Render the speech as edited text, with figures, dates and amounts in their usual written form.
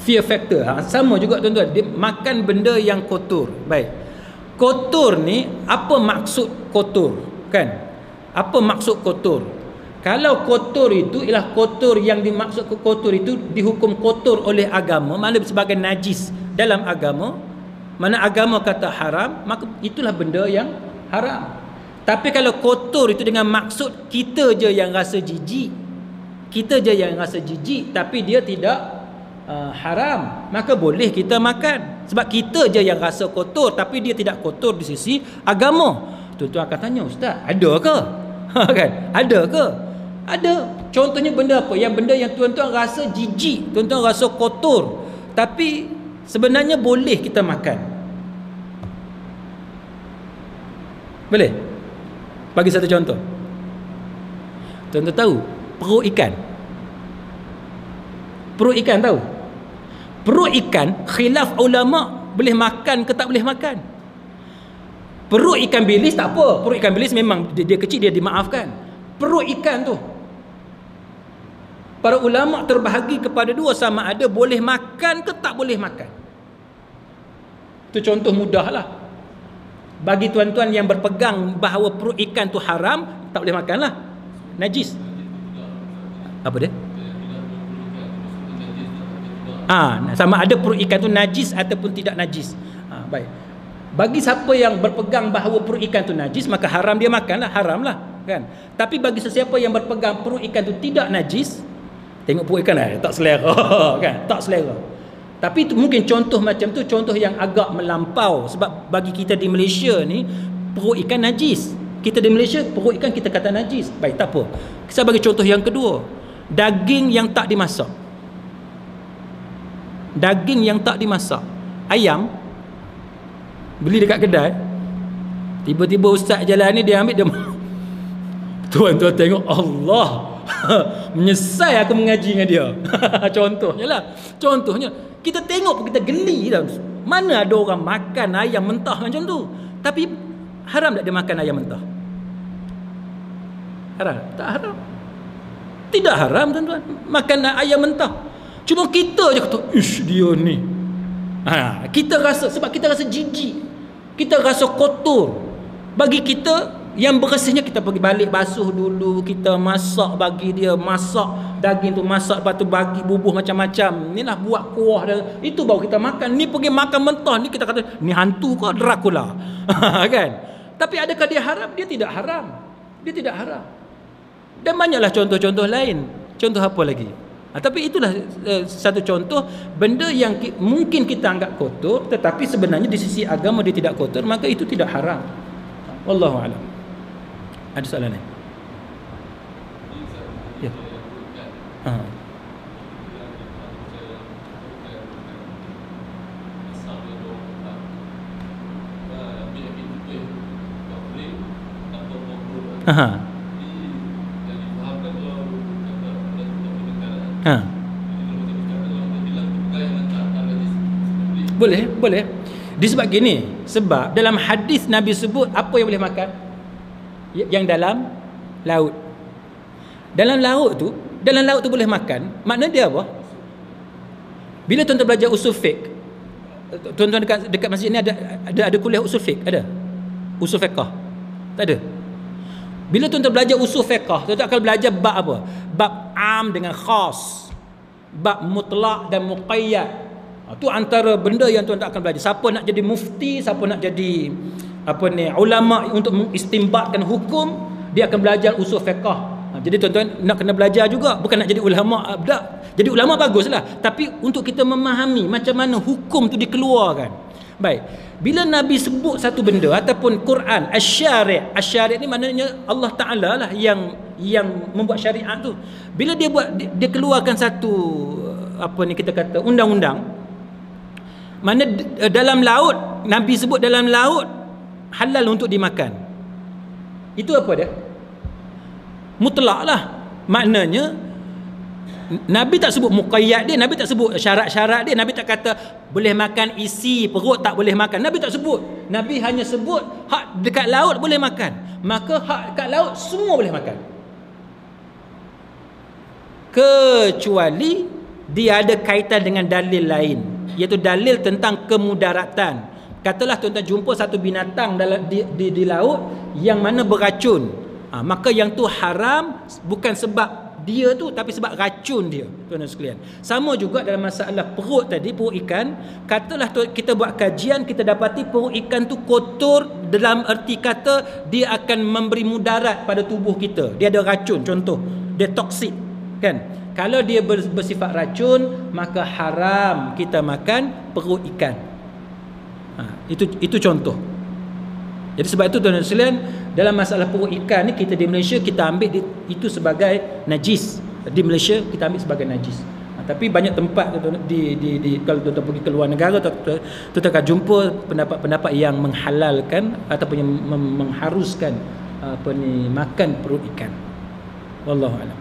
Fear factor. Sama juga tuan-tuan, dia makan benda yang kotor. Baik, kotor ni, apa maksud kotor? Kan? Apa maksud kotor? Kalau kotor itu ialah kotor yang dimaksud kotor itu dihukum kotor oleh agama, mana sebagai najis dalam agama, mana agama kata haram, maka itulah benda yang haram. Tapi kalau kotor itu dengan maksud kita je yang rasa jijik, kita je yang rasa jijik, tapi dia tidak haram, maka boleh kita makan. Sebab kita je yang rasa kotor, tapi dia tidak kotor di sisi agama. Tuan-tuan akan tanya, ustaz, ada ke? Kan? Ada ke? Ada. Contohnya benda apa? Yang benda yang tuan-tuan rasa jijik, tuan-tuan rasa kotor, tapi sebenarnya boleh kita makan. Boleh? Bagi satu contoh. Tuan-tuan tahu perut ikan? Perut ikan tahu? Perut ikan khilaf ulama boleh makan ke tak boleh makan. Perut ikan bilis tak apa. Perut ikan bilis memang dia kecil, dia dimaafkan. Perut ikan tu, para ulama terbahagi kepada dua, sama ada boleh makan ke tak boleh makan. Itu contoh mudah lah. Bagi tuan-tuan yang berpegang bahawa perut ikan tu haram, tak boleh makan lah, najis. Apa dia? Sama ada perut ikan tu najis ataupun tidak najis. Baik. Bagi siapa yang berpegang bahawa perut ikan tu najis, maka haram dia makan lah, haram lah, kan? Tapi bagi sesiapa yang berpegang perut ikan tu tidak najis, tengok perut ikan tak selera, kan? Tak selera. Tapi itu mungkin contoh macam tu, contoh yang agak melampau. Sebab bagi kita di Malaysia ni, perut ikan najis. Kita di Malaysia, perut ikan kita kata najis. Baik, tak apa. Saya bagi contoh yang kedua. Daging yang tak dimasak. Daging yang tak dimasak. Ayam beli dekat kedai, tiba-tiba ustaz jalan ni, dia ambil, dia tuan-tuan tengok, Allah, menyesal aku mengaji dengan dia. Contohnya lah, contohnya kita tengok pun kita geli dah. Mana ada orang makan ayam mentah macam tu? Tapi haram tak dia makan ayam mentah? Haram? Tak haram. Tidak haram tuan-tuan makan ayam mentah. Cuma kita je kata, ish dia ni, kita rasa, sebab kita rasa jijik, kita rasa kotor. Bagi kita yang bersihnya, kita pergi balik basuh dulu, kita masak, bagi dia masak daging tu, masak, lepas tu bagi bubuh macam-macam, ni lah buat kuah dia, itu baru kita makan. Ni pergi makan mentah, ni kita kata ni hantu ke Dracula. Kan? Tapi adakah dia haram? Dia tidak haram. Dia tidak haram. Dan banyaklah contoh-contoh lain. Contoh apa lagi? Tapi itulah satu contoh benda yang mungkin kita anggap kotor, tetapi sebenarnya di sisi agama dia tidak kotor, maka itu tidak haram. Wallahu a'lam. Ada soalan lain? Ya. Boleh, boleh. Disebab gini, sebab dalam hadis Nabi sebut apa yang boleh makan? Yang dalam laut. Dalam laut tu boleh makan. Makna dia apa? Bila tuan-tuan belajar usul fiqh, tuan-tuan dekat masjid ni ada kuliah usul fiqh, ada? Usul fiqh. Tak ada. Bila tuan-tuan belajar usul fiqh, tuan-tuan akan belajar bab apa? Bab am dengan khas, bab mutlak dan muqayyad. Itu antara benda yang tuan-tuan akan belajar. Siapa nak jadi mufti, siapa nak jadi ulama untuk mengistimbatkan hukum, dia akan belajar usul fiqh. Jadi tuan-tuan nak kena belajar juga, bukan nak jadi ulama tak. Jadi ulama baguslah, tapi untuk kita memahami macam mana hukum tu dikeluarkan. Baik. Bila Nabi sebut satu benda ataupun Quran, asy-syari' ni maknanya Allah Taala lah yang membuat syariat tu. Bila dia keluarkan satu kita kata undang-undang, mana dalam laut, Nabi sebut dalam laut halal untuk dimakan. Itu apa dia? Mutlak lah. Maknanya Nabi tak sebut muqayyad dia, Nabi tak sebut syarat-syarat dia, Nabi tak kata boleh makan isi perut, tak boleh makan. Nabi tak sebut. Nabi hanya sebut hak dekat laut boleh makan. Maka hak dekat laut semua boleh makan. Kecuali dia ada kaitan dengan dalil lain, iaitu dalil tentang kemudaratan. Katalah tuan-tuan jumpa satu binatang di laut yang mana beracun, maka yang tu haram bukan sebab dia tu, tapi sebab racun dia, tuan-tuan sekalian. Sama juga dalam masalah perut tadi, perut ikan. Katalah kita buat kajian, kita dapati perut ikan tu kotor, dalam erti kata dia akan memberi mudarat pada tubuh kita, dia ada racun, contoh dia toksik kan. Kalau dia bersifat racun, maka haram kita makan perut ikan. Itu contoh. Jadi sebab itu tuan-tuan sekalian, dalam masalah perut ikan ni, kita di Malaysia kita ambil itu sebagai najis. Di Malaysia kita ambil sebagai najis. Tapi banyak tempat kalau tuan-tuan pergi ke luar negara, tuan-tuan akan jumpa pendapat-pendapat yang menghalalkan ataupun yang mengharuskan makan perut ikan. Wallahu a'lam.